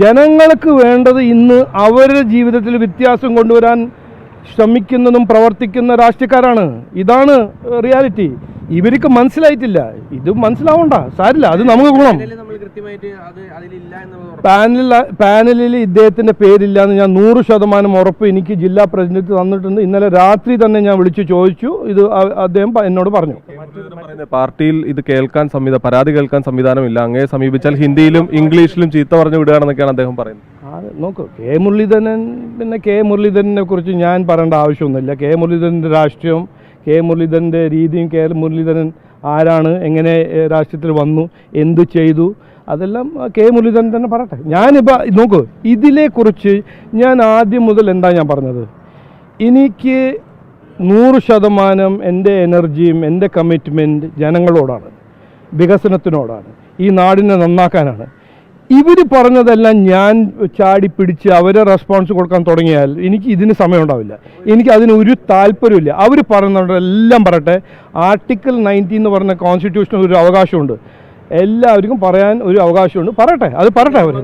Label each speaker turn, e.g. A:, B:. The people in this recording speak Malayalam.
A: ജനങ്ങൾക്ക് വേണ്ടത് ഇന്ന് അവരുടെ ജീവിതത്തിൽ വ്യത്യാസം കൊണ്ടുവരാൻ ശ്രമിക്കുന്നതും പ്രവർത്തിക്കുന്ന രാഷ്ട്രീയക്കാരാണ്. ഇതാണ് റിയാലിറ്റി. ഇവർക്ക് മനസ്സിലായിട്ടില്ല. ഇത് മനസ്സിലാവണ്ട, സാരില്ല, അത് നമുക്ക് ഗുണം. പാനലിൽ ഇദ്ദേഹത്തിന്റെ പേരില്ല എന്ന് ഞാൻ 100% ഉറപ്പ് എനിക്ക് ജില്ലാ പ്രസിഡന്റ് തന്നിട്ടുണ്ട്. ഇന്നലെ രാത്രി തന്നെ ഞാൻ വിളിച്ചു ചോദിച്ചു. ഇത് അദ്ദേഹം എന്നോട് പറഞ്ഞു.
B: പാർട്ടിയിൽ ഇത് കേൾക്കാൻ പരാതി കേൾക്കാൻ സംവിധാനമില്ല, അങ്ങേ സമീപിച്ചാൽ ഹിന്ദിയിലും ഇംഗ്ലീഷിലും ചീത്ത പറഞ്ഞു വിടുകയാണെന്നൊക്കെയാണ് അദ്ദേഹം പറയുന്നത്.
A: നോക്കൂ, കെ മുരളീധരനെ കുറിച്ച് ഞാൻ പറയേണ്ട ആവശ്യമൊന്നുമില്ല. കെ മുരളീധരൻ്റെ രാഷ്ട്രീയം, കെ മുരളീധരൻ്റെ രീതിയും, കെ മുരളീധരൻ ആരാണ്, എങ്ങനെ രാഷ്ട്രീയത്തിൽ വന്നു, എന്ത് ചെയ്തു, അതെല്ലാം കെ മുരളീധരൻ തന്നെ പറയട്ടെ. ഞാനിപ്പോൾ നോക്കൂ, ഇതിനെക്കുറിച്ച് ഞാൻ ആദ്യം മുതൽ എന്താ ഞാൻ പറഞ്ഞത്, എനിക്ക് 100% എൻ്റെ എനർജിയും എൻ്റെ കമ്മിറ്റ്മെൻറ്റ് ജനങ്ങളോടാണ്, വികസനത്തിനോടാണ്, ഈ നാടിനെ നന്നാക്കാനാണ്. ഇവർ പറഞ്ഞതെല്ലാം ഞാൻ ചാടി പിടിച്ച് അവരെ റെസ്പോൺസ് കൊടുക്കാൻ തുടങ്ങിയാൽ എനിക്ക് ഇതിന് സമയമുണ്ടാവില്ല. എനിക്ക് അതിന് ഒരു താല്പര്യമില്ല. അവർ പറയുന്നതെല്ലാം പറയട്ടെ. ആർട്ടിക്കിൾ 90 എന്ന് പറഞ്ഞ കോൺസ്റ്റിറ്റ്യൂഷനിൽ ഒരു അവകാശമുണ്ട്, എല്ലാവർക്കും പറയാൻ ഒരു അവകാശമുണ്ട്. പറയട്ടെ, അത് പറയട്ടെ അവർ.